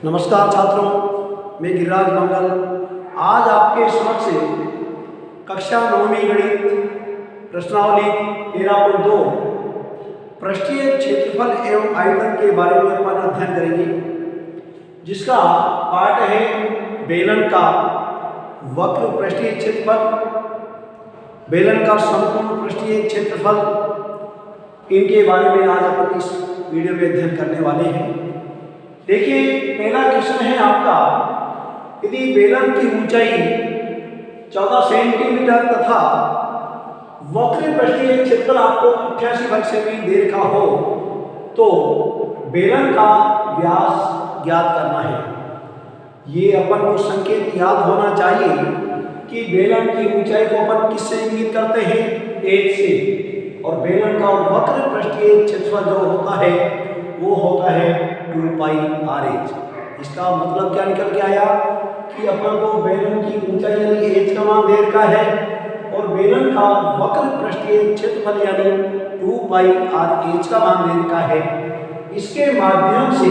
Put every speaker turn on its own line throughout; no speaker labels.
नमस्कार छात्रों, मैं गिरिराज मंगल आज आपके समक्ष कक्षा 9वीं गणित प्रश्नावली 13.2 पृष्ठीय क्षेत्रफल एवं आयतन के बारे में अपन अध्ययन करेंगे, जिसका पाठ है बेलन का वक्र पृष्ठीय क्षेत्रफल, बेलन का संपूर्ण पृष्ठीय क्षेत्रफल। इनके बारे में आज अपन इस वीडियो में अध्ययन करने वाले हैं। देखिए, पहला क्वेश्चन है आपका, यदि बेलन की ऊंचाई 14 सेंटीमीटर तथा वक्र पृष्ठीय क्षेत्रफल आपको 88 वर्ग सेमी दे रखा हो तो बेलन का व्यास ज्ञात करना है। ये अपन को संकेत याद होना चाहिए कि बेलन की ऊंचाई को अपन किससे इंगित करते हैं? एच से, और बेलन का वक्र पृष्ठीय क्षेत्रफल जो होता है वो होता है 2 पाई आर एच। इसका मतलब क्या निकल के आया कि अपन को बेलन की ऊंचाई यानी एच का मान दे रखा है और बेलन का वक्र पृष्ठीय क्षेत्रफल यानी 2 पाई आर एच का मान दे रखा है। इसके माध्यम से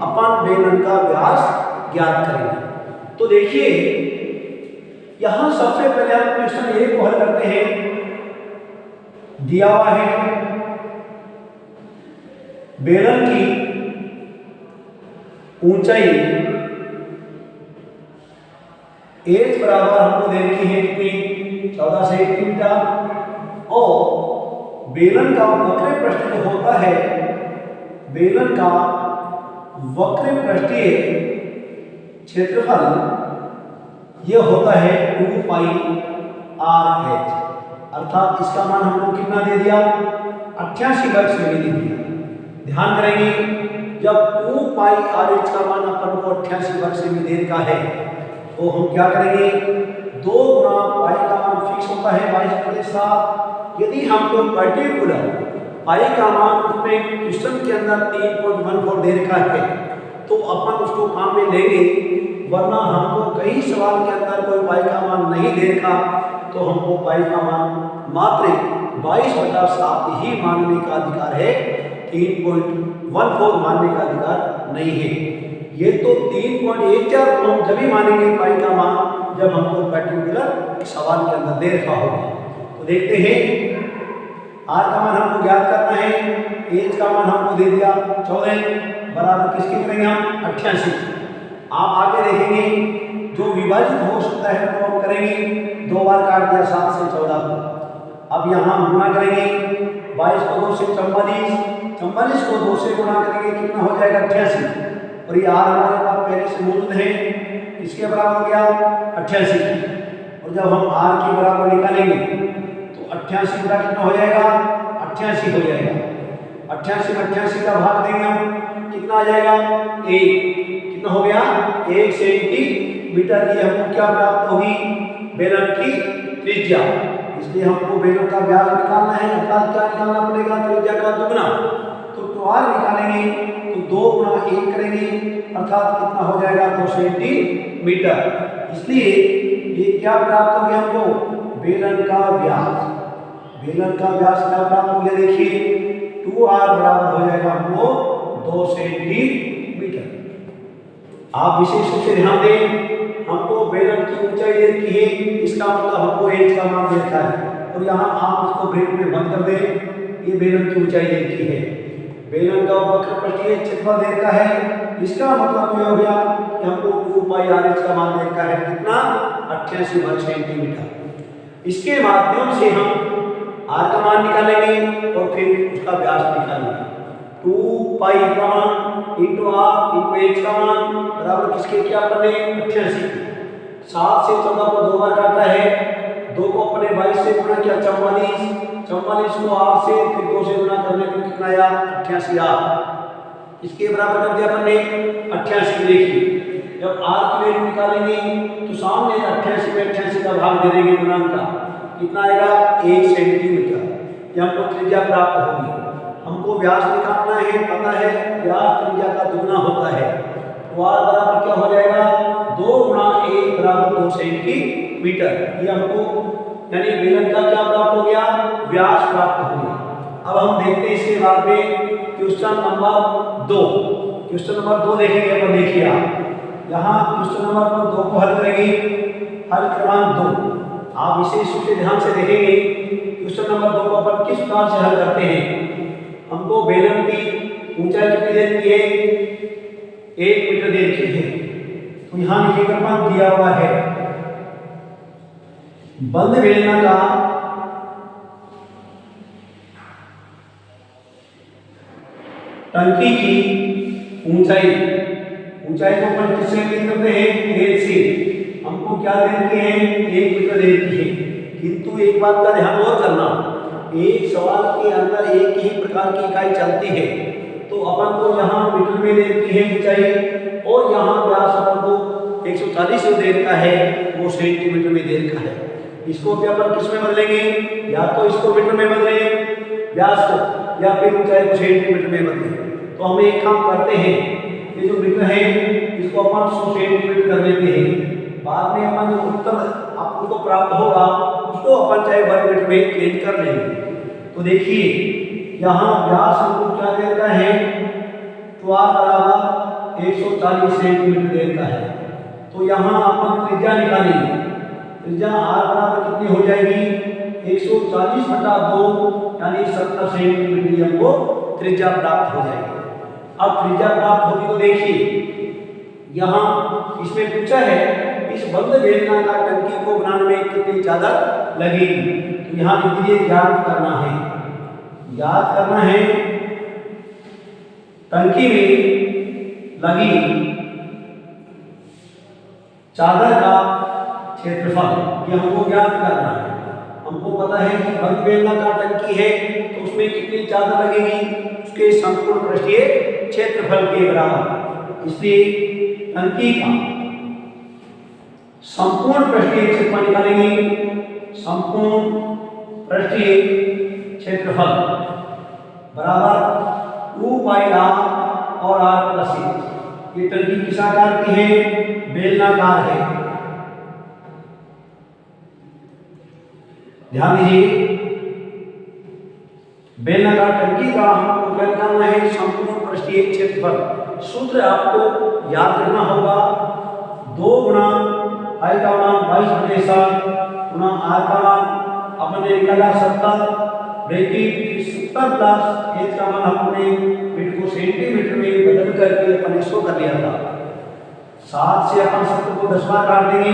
अपन बेलन का व्यास ज्ञात करेंगे। तो देखिए, यहां सबसे पहले हम क्वेश्चन ए को हल करते हैं। दिया हुआ है बेलन की ऊंचाई एच बराबर हमको दे रखी है कितनी? 14 सेंटीमीटर, और बेलन का वक्र पृष्ठ जो होता है, बेलन का वक्र पृष्ठीय क्षेत्रफल यह होता है 2 पाई आर एच, अर्थात इसका मान हमको कितना दे दिया? 88 वर्ग सेमी दे दिया। ध्यान करेंगे, जब 2 पाई आर एच का मान अपन को 88 वर्ग सेमी दे रखा है तो हम क्या करेंगे? 2 गुना पाई का मान फिक्स होता है 22/7। यदि हमको पर्टिकुलर पाई का मान उसमें क्वेश्चन के अंदर 3.14 दे रखा है तो अपन उसको काम में लेंगे, वरना हमको कई सवाल के अंदर कोई पाई का मान नहीं दे रखा तो हमको पाई का मान मात्र 22/7 ही मानने का अधिकार है, 3.14 मानने का अधिकार नहीं है। ये तो 3.14 हम जब ही मानेंगे पाई का मान जब हमको पर्टिकुलर सवाल के अंदर दे रखा होगा। तो देखते हैं, आर का मान हमको ज्ञात करना है, एच का मान हमको दे दिया 14 बराबर किसके करेंगे हम? 88। आप आगे देखेंगे जो विभाजित हो सकता है तो हम करेंगे, 2 बार काट दिया 7 से 14 को। अब यहाँ गुणा करेंगे, 22 को 2 से 44, 44 को 2 से गुणा करेंगे, कितना हो जाएगा? 88। और ये आर हमारे पास पहले से मौजूद है, इसके बराबर हो गया 88। और जब हम आर के बराबर निकालेंगे तो 88 बटा कितना हो जाएगा? 88 हो जाएगा। 88 में 88 का भाग देंगे हम, कितना आ जाएगा? 1। कितना हो गया? 1 सेंटीमीटर। ये हमको क्या प्राप्त होगी? बेलन की त्रिज्या। इसलिए हमको बेलन का व्यास निकालना है, अर्थात क्या निकालना पड़ेगा? त्रिज्या का दुगना। तो 12 निकालेंगे तो 2 गुना 1 करेंगे, अर्थात कितना हो जाएगा? 2 सेंटीमीटर। इसलिए ये क्या प्राप्त हो गया हमको? बेलन का व्यास। बेलन का व्यास क्या प्राप्त हो गया? देखिए, 2r बराबर हो जाएगा हमको 2 सेंटीमीटर। आप विशेष रूप से ध्यान दें, हमको बेलन की ऊंचाई दे रखी है, इसका मतलब हमको एच का मान दे रखा है, और यहाँ आप इसको ब्रेक में बंद कर दें। ये बेलन की ऊंचाई दे रखी है, बेलन का वक्र पृष्ठीय क्षेत्रफल दे रखा है, इसका मतलब ये हो गया कि हमको 2 पाई आर एच का मान दे रखा है, कितना? 88 वर्ग सेंटीमीटर। इसके माध्यम से हम आर का मान निकालेंगे और फिर उसका व्यास निकालेंगे। 2 पाई का मान इंटू आर इंटू एच का मान बराबर किसके क्या बने? 88। 7 से 14 को 2 बार काटा है, 2 को अपने 22 से गुणा किया 44, 44 को आर से फिर 2 से गुणा करने पर कितना आया? 88 आर। इसके बराबर कर दिया अपन ने 88। देखिए, जब आर की वैल्यू निकालेंगे तो सामने 88 में 88 का भाग दे देंगे गुणांक का, कितना आएगा? 1 सेंटीमीटर। ये हमको त्रिज्या प्राप्त होगी। हमको व्यास निकालना है, पता है व्यास त्रिज्या का दुगना होता है, तो आर बराबर क्या हो जाएगा? 2 गुणा 1 बराबर 2 सेंटीमीटर। ये हमको यानी बेलन का क्या प्राप्त हो गया? व्यास प्राप्त हो गया। अब हम देखते हैं इसके बाद में क्वेश्चन नंबर 2। क्वेश्चन नंबर 2 देखेंगे अपन। देखिए आप यहाँ क्वेश्चन नंबर 2 को हल करेंगे। हल क्रमांक 2 आप विशेष रूप से ध्यान से देखेंगे। क्वेश्चन नंबर 2 को अपन किस प्रकार से हल करते हैं। हमको बेलन की ऊंचाई कितनी दे रखी है, 1 मीटर दे रखी है। तो यहाँ लिखिएगा अपन दिया हुआ है बंद बेलना का टंकी की ऊंचाई को अपन किससे इंगित करते हैं, एल से। हमको क्या दे रखी है, 1 मीटर दे रखी है। किंतु एक बात का ध्यान और करना, एक सवाल के अंदर एक ही प्रकार की इकाई चलती है। तो अपन को यहाँ मीटर में दे रखी है ऊंचाई और यहाँ व्यास अपन को 140 जो दे रखा है वो सेंटीमीटर में दे रखा है। इसको भी अपन किस में बदलेंगे, या तो इसको मीटर में बदलें व्यास को, या फिर ऊंचाई को सेंटीमीटर में बदलें। तो हम एक काम करते हैं, ये जो मीटर है इसको अपन 100 सेंटीमीटर कर लेते हैं। बाद में अपन जो उत्तर आपको प्राप्त होगा उसको अपन चाहे वर्ग मीटर में चेंज कर लेंगे। तो देखिए यहाँ व्यास हमको क्या दे रखा है, तो r बराबर 140 सेंटीमीटर दे रखा है। तो यहाँ अपन त्रिज्या निकालेंगे। त्रिज्या r बराबर कितनी हो जाएगी, 140/2 यानी 70 सेंटीमीटर हमको त्रिज्या प्राप्त हो जाएगी। अब त्रिज्या प्राप्त होगी तो देखिए यहाँ इसमें पूछा है इस बंद बेलनाकार टंकी को बनाने में कितनी चादर लगेगी। तो यहाँ लिख दीजिए ज्ञात करना है। याद करना है टंकी में लगी चादर का क्षेत्रफल, ये हमको ज्ञात करना है। हमको पता है कि बंद बेलनाकार टंकी है तो उसमें कितनी चादर लगेगी, उसके संपूर्ण पृष्ठीय क्षेत्रफल के बराबर। इसलिए टंकी का संपूर्ण पृष्ठीय क्षेत्रफल निकालेंगे। संपूर्ण पृष्ठीय क्षेत्रफल बराबर 2 पाई r और r + 1। ये टंकी किस आकार की है, बेलनाकार है। ध्यान दीजिए बेलनाकार टंकी का हमको क्या करना है, संपूर्ण पृष्ठीय क्षेत्रफल। सूत्र आपको याद रखना होगा, 2 गुणा I का मान 22/7 गुणा R का मान अपन ने निकाला 70 ब्रैकेट 70 प्लस h का मान हमने मीटर को सेंटीमीटर में बदल करके अपन इसको कर लिया था। 7 से अपन 70 को 10 बार काट देंगे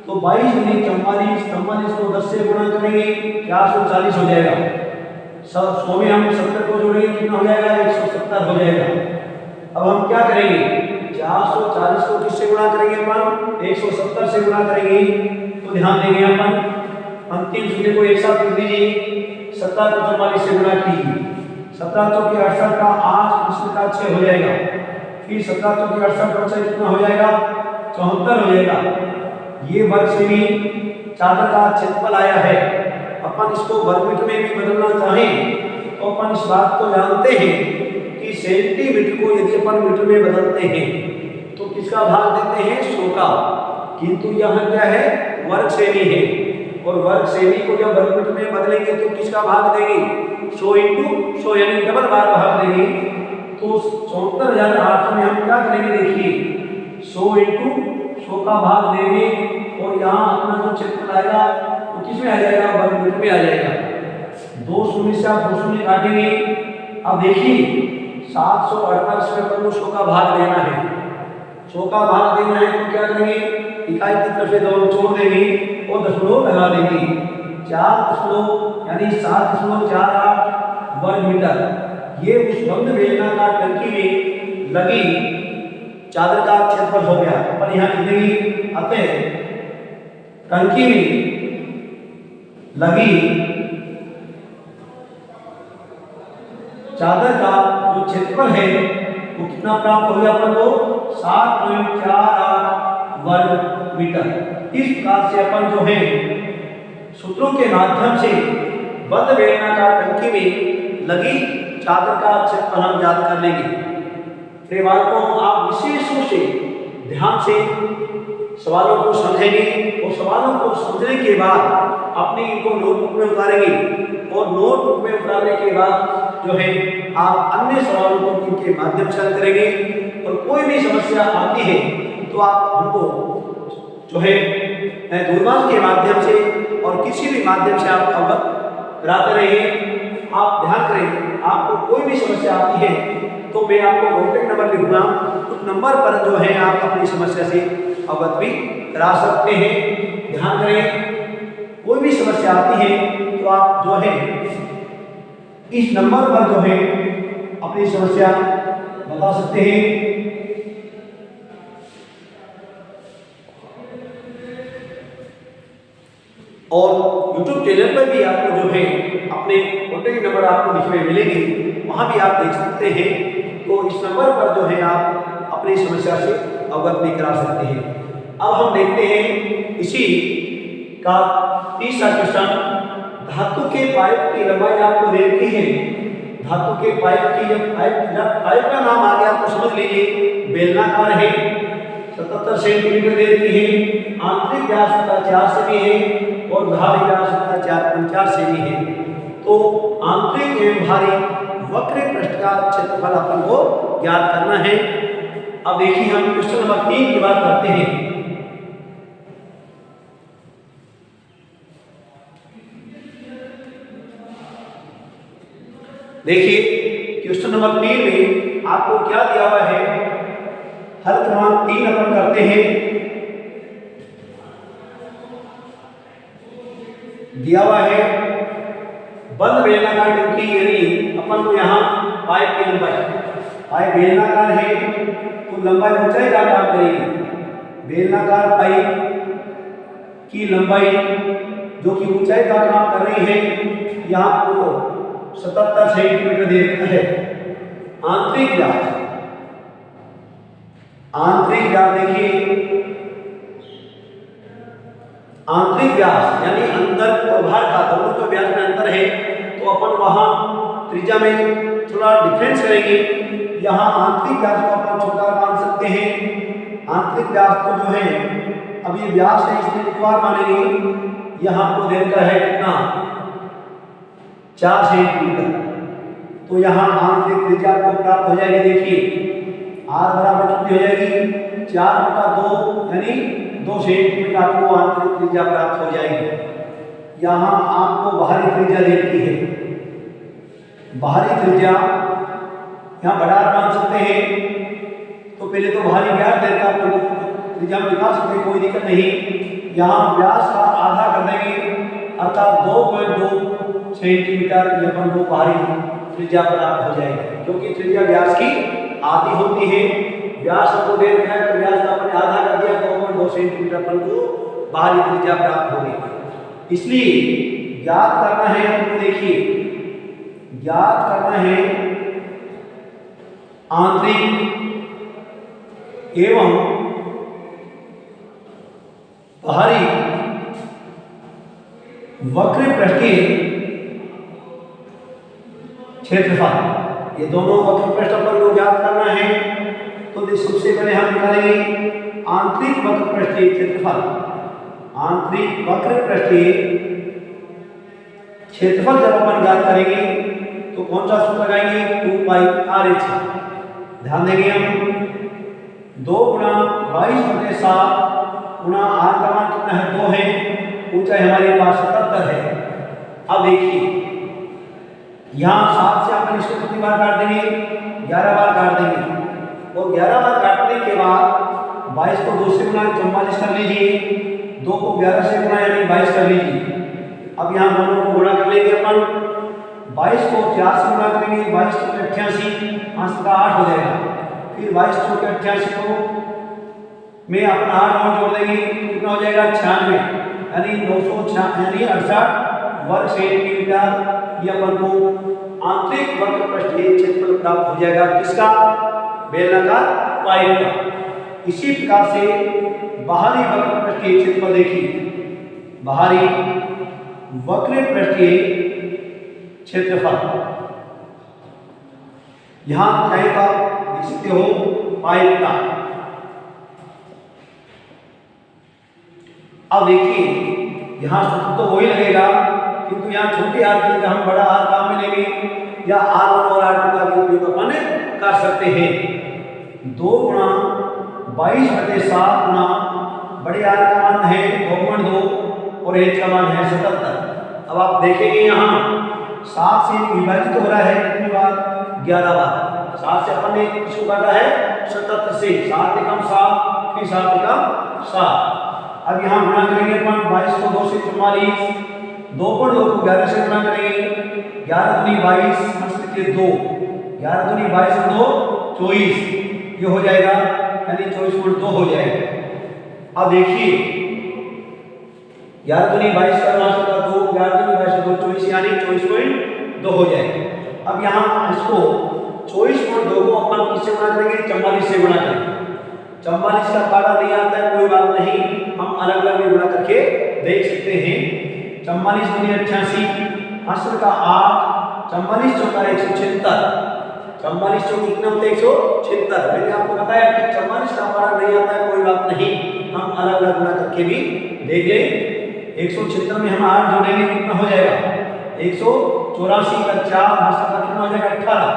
तो 22 गुनी 44, 44 को 10 से गुणा करेंगे 440 हो जाएगा। 100 में हम 70 को जोड़ेंगे कितना हो जाएगा, 170 हो जाएगा। अब हम क्या करेंगे, 440 को किससे गुणा करेंगे अपन, 170 से गुणा करेंगे। तो ध्यान देंगे अपन अंतिम सूत्र को एक साथ लिख दीजिए। 17 को 44 से गुणा कीजिए, 17 चौकी 68 का 8 इसमें का 6 हो जाएगा। फिर 17 चौकी 68 से कितना हो जाएगा, 74 हो जाएगा। ये वर्ग सेमी चादर का क्षेत्रफल आया है। अपन इसको वर्ग मीटर में भी बदलना चाहें तो अपन इस बात को जानते हैं कि सेंटीमीटर को यदि अपन मीटर में बदलते हैं तो किसका भाग देते हैं, 100 का। किंतु यहाँ क्या है, वर्ग सेमी है और वर्ग सेमी को जब वर्ग मीटर में बदलेंगे तो किसका भाग देंगे, 100 × 100 यानी डबल बार भाग देंगे। तो 74,800 में हम क्या करेंगे, देखिए 100 × 100 का भाग देंगे और यहाँ अपना जो क्षेत्रफल आएगा वो किस में आ जाएगा, वर्ग मीटर में आ जाएगा। 2 शून्य से आप 2 शून्य काटेंगे। अब देखिए 748 में अपन को 100 का भाग देना है। 100 का भाग देना है तो क्या करेंगे, इकाई की तरफ से 2 छोड़ देंगे और दशमलव लगा देंगे। 4 दशमलव यानी 7.48 वर्ग मीटर ये उस बंद बेलनाकार टंकी में लगी चादर का क्षेत्रफल हो गया। अपन यहाँ लिखेंगे अतः टंकी में लगी चादर का जो क्षेत्रफल है वो कितना प्राप्त हो गया अपन को, 7.48 वर्ग मीटर। इस प्रकार से अपन जो है सूत्रों के माध्यम से बंद बेलनाकार टंकी में लगी चादर का क्षेत्रफल हम याद कर लेंगे। फिर बात को आप विशेष रूप से ध्यान से सवालों को समझेंगे और सवालों को समझने के बाद अपनी इनको नोटबुक में उतारेंगे और नोटबुक में उतारने के बाद जो है आप अन्य सवालों को इनके माध्यम से हल करेंगे और कोई भी समस्या आती है तो आप हमको जो है दूरभाष के माध्यम से और किसी भी माध्यम से आप अवगत कराते रहिए। आप ध्यान करें, आपको कोई भी समस्या आती है तो मैं आपको कॉन्टैक्ट नंबर लिखूंगा, उस नंबर पर जो है आप अपनी समस्या से अवगत भी करा सकते हैं। ध्यान करें, कोई भी समस्या आती है तो आप जो है इस नंबर पर जो है अपनी समस्या बता सकते हैं। और YouTube चैनल पर भी आपको जो है अपने कॉन्टैक्ट नंबर आपको लिखे हुए मिलेंगे, वहाँ भी आप देख सकते हैं। तो इस नंबर पर जो है आप अपनी समस्या से अवगत भी करा सकते हैं। अब हम देखते हैं इसी का तीसरा क्वेश्चन। धातु के पाइप की लंबाई आपको दे रखी है। धातु के पाइप की जब पाइप का नाम आ गया तो समझ लीजिए बेलनाकार है, 77 सेंटीमीटर दे रखी है, आंतरिक व्यास 4 सेमी है और बाहरी व्यास 4.4 सेमी है। तो आंतरिक एवं बाहरी वक्र पृष्ठ का क्षेत्रफल अपन को ज्ञात करना है। अब देखिए हम क्वेश्चन नंबर 3 की बात करते हैं। देखिए क्वेश्चन नंबर 3 में आपको क्या दिया हुआ है, हल क्रमांक 3 अपन करते हैं। दिया हुआ है बंद बेलनाकार टंकी, यानी अपन को यहाँ पाइप की लंबाई, पाइप बेलनाकार है तो लंबाई ऊंचाई का काम करेगी। बेलनाकार पाइप की लंबाई जो कि ऊंचाई का काम कर रही है, यहाँ को 77 सेंटीमीटर दे रखा है। आंतरिक व्यास, आंतरिक व्यास देखिए, आंतरिक व्यास यानी अंदर और बाहर का दोनों का व्यास में अंतर है तो अपन वहां त्रिज्या में थोड़ा डिफरेंस करेंगे। यहाँ आंतरिक व्यास को अपन छोटा मान सकते हैं। आंतरिक व्यास को जो है, अब ये व्यास है इसलिए निकवार मानेंगे। यहाँ को दे रखा है कितना, 4 सेंटीमीटर। तो यहाँ आंतरिक त्रिज्या आपको प्राप्त हो जाएगी। देखिए R बराबर कितनी हो जाएगी, 4/2 यानी 2 सेंटीमीटर आपको आंतरिक त्रिज्या प्राप्त हो जाएगी। यहाँ आपको बाहरी त्रिज्या देती है। बाहरी त्रिज्या यहाँ बड़ा R मान सकते हैं। तो पहले तो बाहरी व्यास देकर त्रिज्या में निकाल सकते हैं, कोई दिक्कत नहीं। यहाँ व्यास का आधा कर देंगे अर्थात 2.2 सेंटीमीटर ये अपन को बाहरी त्रिज्या प्राप्त हो जाएगी, क्योंकि त्रिज्या व्यास की आधी होती है। व्यास आपको दे रखा है तो व्यास का अपने आधा कर दिया, 2.2 सेंटीमीटर अपन को बाहरी त्रिज्या प्राप्त होगी। इसलिए ज्ञात करना है आपको, देखिए ज्ञात करना है आंतरिक एवं बाहरी वक्र पृष्ठीय क्षेत्रफल। ये दोनों वक्र पृष्ठ अपन को ज्ञात करना है। तो सबसे पहले हम निकालेंगे आंतरिक वक्र पृष्ठीय क्षेत्रफल। आंतरिक वक्र पृष्ठीय क्षेत्रफल जब अपन ज्ञात करेंगे तो कौन सा सूत्र लगाएंगे, 2πr/h। ध्यान देंगे हम 2 गुणा 22/7 गुणा r का मान कितना है, 2 है। ऊंचाई हमारे पास 77 है। अब देखिए यहाँ 7 से अपन इसको कितनी बार काट देंगे, 11 बार काट देंगे। और 11 बार काटने के बाद 22 को 2 से गुणा 44 कर लीजिए, 2 को 11 से गुणा यानी 22 कर लीजिए। अब यहाँ दोनों को गुणा कर लेंगे अपन, 22 को 4 से गुणा करेंगे, 22 को 88, 5 का 8 हो जाएगा। फिर 22 को 88 को में अपना 8 और जोड़ देंगे, कितना हो जाएगा 96 यानी 906 यानी 68 वर्ग सेंटीमीटर। ये अपन को आंतरिक वक्र पृष्ठीय क्षेत्रफल प्राप्त हो जाएगा, किसका, बेलनाकार पाइप का। इसी प्रकार से बाहरी वक्र पृष्ठीय क्षेत्रफल देखिए, बाहरी वक्र पृष्ठीय क्षेत्रफल यहां चाहे तो आप लिख सकते हो पाइप का। अब देखिए यहाँ सूत्र तो वही लगेगा, किंतु यहाँ छोटी आर की जगह हम बड़ा आर काम में लेंगे या R1 और R2 का भी उपयोग अपन कर सकते हैं। 2 गुणा 22/7 गुणा बड़े आर का मान है 2.2 और एच का मान है 77। अब आप देखेंगे यहाँ 7 से विभाजित हो रहा है कितनी बार? 11 बार। 7 से अपन ने किसको काटा है? 77 से। 7 एकम 7, फिर 7 एकम 7। अब यहाँ गुणा करेंगे अपन 22 को 2 से 44, 2.2 को 11 से गुणा करेंगे, 11 दूनी 22 अंश के 2, 11 दूनी 22 और 2 24, ये हो जाएगा यानी 24.2 हो जाएगा। अब देखिए 11 दूनी 22 का मान होगा 2, 11 दूनी 22 2 24 यानी 24.2 हो जाएगा। अब यहाँ इसको 24.2 को अपन किससे गुणा करेंगे? 44 से गुणा करेंगे। 44 का पारा नहीं आता है, कोई बात नहीं, हम अलग अलग भी गुणा करके देख सकते हैं। 44 दूनी 88, हासिल का 8, 44 चौका 176, 44 चौकी कितना होता है? 176। मैंने आपको बताया कि 44 का पारा नहीं आता है, कोई बात नहीं, हम अलग अलग गुणा करके भी देख लें। 176 में हम 8 जोड़ेंगे कितना हो जाएगा? 184 का 4 हासिल का कितना हो जाएगा? 18।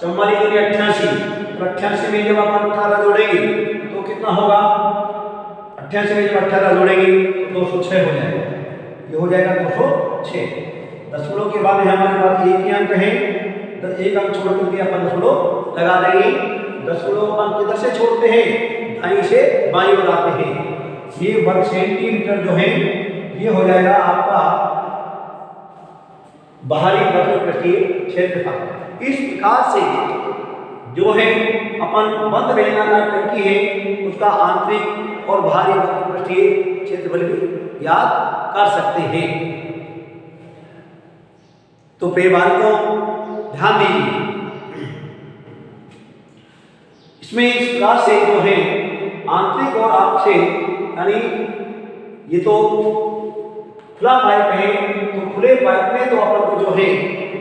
44 दूनी 88, तो 88 में जब आप 18 जोड़ेंगे तो कितना होगा? 88 में जब 18 जोड़ेंगे तो 206 हो जाएगा, ये हो जाएगा 206। दशमलव के बाद हमारे पास एक ही अंक है, तो एक अंक छोड़ करके अपन दशमलव लगा देंगे। दशमलव अपन किधर से छोड़ते हैं? दाईं से बाईं ओर आते हैं। ये वर्ग सेंटीमीटर जो है ये हो जाएगा आपका बाहरी वक्र पृष्ठीय क्षेत्रफल। इस प्रकार से जो है अपन बंद बेलनाकार टंकी है उसका आंतरिक और बाहरी वक्र पृष्ठीय क्षेत्रफल भी याद कर सकते हैं। तो प्रिय बालकों ध्यान दीजिए, इसमें इस प्रकार से जो है आंतरिक और आपसे यानी ये तो खुला पाइप है, तो खुले पाइप में तो अपन को जो है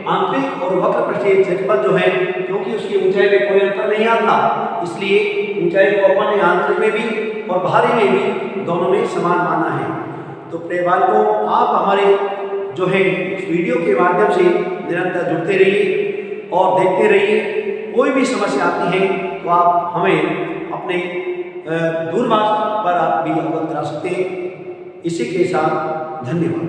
आंतरिक और वक्र पृष्ठीय क्षेत्रफल जो है, क्योंकि उसकी ऊंचाई में कोई अंतर नहीं आता, इसलिए ऊंचाई को अपन ने आंतरिक में भी और बाहरी में भी दोनों में समान माना है। तो प्रिय बालकों आप हमारे जो है इस वीडियो के माध्यम से निरंतर जुड़ते रहिए और देखते रहिए। कोई भी समस्या आती है तो आप हमें अपने दूरभाष पर आप भी अवगत करा सकते हैं। इसी के साथ धन्यवाद।